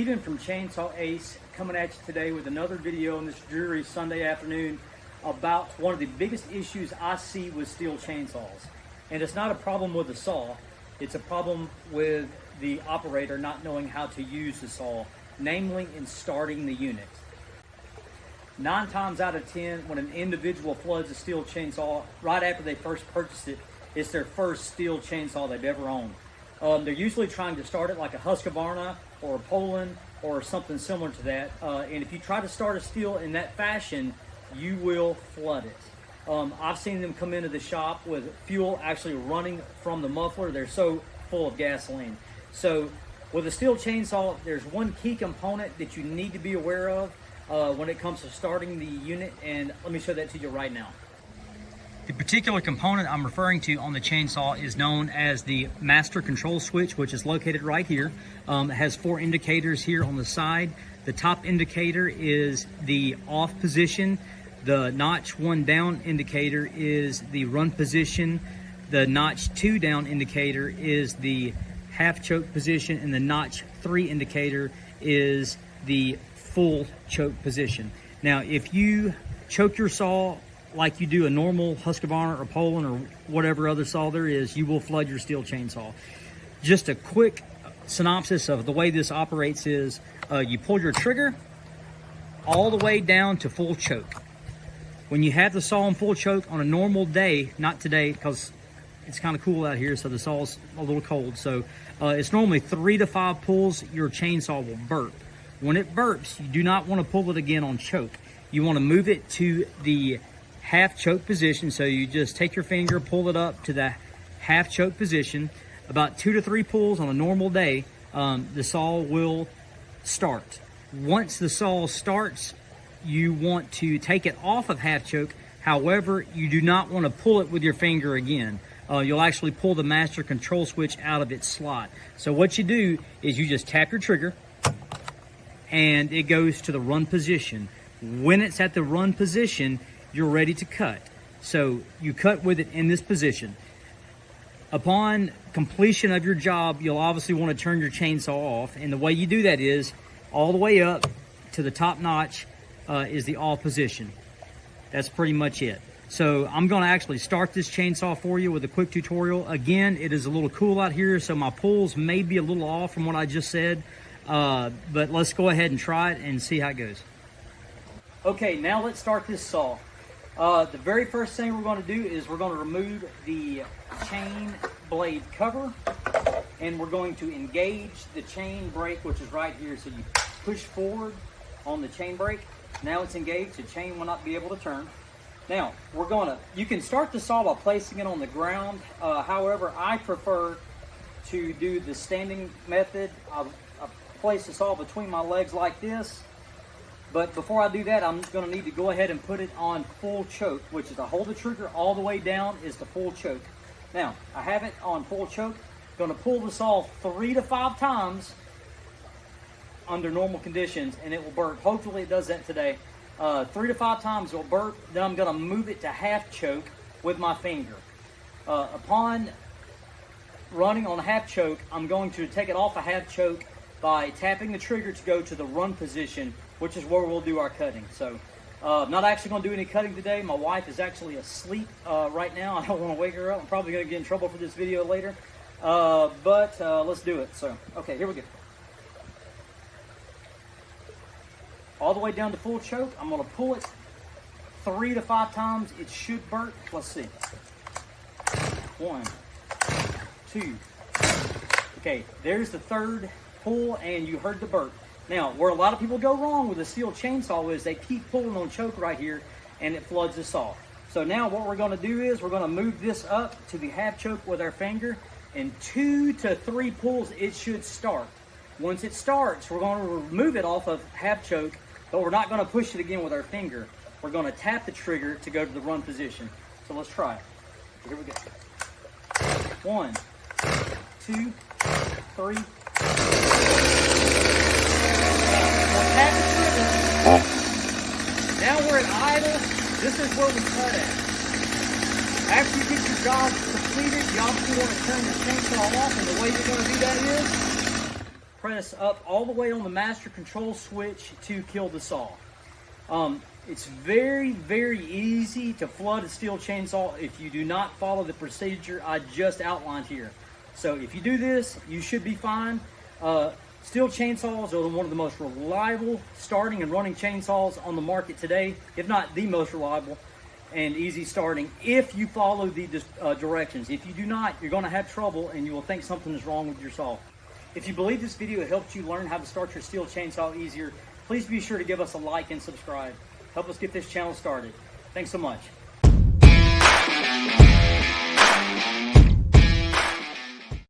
Steven from Chainsaw Ace coming at you today with another video on this dreary Sunday afternoon about one of the biggest issues I see with Stihl chainsaws. And it's not a problem with the saw, it's a problem with the operator not knowing how to use the saw, namely in starting the unit. 9 times out of 10, when an individual floods a Stihl chainsaw, right after they first purchased it, it's their first Stihl chainsaw they've ever owned. They're usually trying to start it like a Husqvarna or a Poland or something similar to that. And if you try to start a Stihl in that fashion, you will flood it. I've seen them come into the shop with fuel actually running from the muffler. They're so full of gasoline. So with a Stihl chainsaw, there's one key component that you need to be aware of when it comes to starting the unit, and let me show that to you right now. The particular component I'm referring to on the chainsaw is known as the master control switch, which is located right here. It has 4 indicators here on the side. The top indicator is the off position. The notch 1 down indicator is the run position. The notch 2 down indicator is the half choke position, and the notch 3 indicator is the full choke position. Now, if you choke your saw like you do a normal Husqvarna or Poland or whatever other saw there is, you will flood your Stihl chainsaw. Just a quick synopsis of the way this operates is you pull your trigger all the way down to full choke. When you have the saw in full choke on a normal day, not today because it's kind of cool out here, so the saw's a little cold, so it's normally 3 to 5 pulls your chainsaw will burp. When it burps, you do not want to pull it again on choke. You want to move it to the half choke position, so you just take your finger, pull it up to the half choke position. About 2 to 3 pulls on a normal day, the saw will start. Once the saw starts, you want to take it off of half choke. However, you do not want to pull it with your finger again. You'll actually pull the master control switch out of its slot. So what you do is you just tap your trigger and it goes to the run position. When it's at the run position, you're ready to cut. So you cut with it in this position. Upon completion of your job, you'll obviously want to turn your chainsaw off. And the way you do that is all the way up to the top notch is the off position. That's pretty much it. So I'm going to actually start this chainsaw for you with a quick tutorial. Again, it is a little cool out here, so my pulls may be a little off from what I just said. But let's go ahead and try it and see how it goes. Okay, now let's start this saw. The very first thing we're going to do is we're going to remove the chain blade cover, and we're going to engage the chain brake, which is right here. So you push forward on the chain brake. Now it's engaged, the chain will not be able to turn. Now, you can start the saw by placing it on the ground. However, I prefer to do the standing method. I place the saw between my legs like this. But before I do that, I'm going to need to go ahead and put it on full choke, which is I hold the trigger all the way down is the full choke. Now, I have it on full choke. Going to pull the saw 3 to 5 times under normal conditions, and it will burp. Hopefully it does that today. 3 to 5 times it will burp. Then I'm going to move it to half choke with my finger. Upon running on half choke, I'm going to take it off a half choke by tapping the trigger to go to the run position, which is where we'll do our cutting. So I'm not actually going to do any cutting today. My wife is actually asleep right now. I don't want to wake her up. I'm probably going to get in trouble for this video later. But let's do it. So, okay, here we go. All the way down to full choke. I'm going to pull it 3 to 5 times. It should burp. Let's see. 1, 2. Okay, there's the 3rd pull, and you heard the burp. Now, where a lot of people go wrong with a Stihl chainsaw is they keep pulling on choke right here, and it floods the saw. So now what we're going to do is we're going to move this up to the half choke with our finger. In 2 to 3 pulls, it should start. Once it starts, we're going to remove it off of half choke, but we're not going to push it again with our finger. We're going to tap the trigger to go to the run position. So let's try it. Here we go. 1, 2, 3. Tap the trigger. Now we're at idle. This is where we cut at. After you get your job completed, you obviously want to turn the chainsaw off, and the way you're going to do that is press up all the way on the master control switch to kill the saw. It's very, very easy to flood a Stihl chainsaw if you do not follow the procedure I just outlined here. So if you do this, you should be fine. Stihl chainsaws are one of the most reliable starting and running chainsaws on the market today, if not the most reliable and easy starting, if you follow the directions. If you do not, you're going to have trouble and you will think something is wrong with your saw. If you believe this video helped you learn how to start your Stihl chainsaw easier, please be sure to give us a like and subscribe. Help us get this channel started. Thanks so much.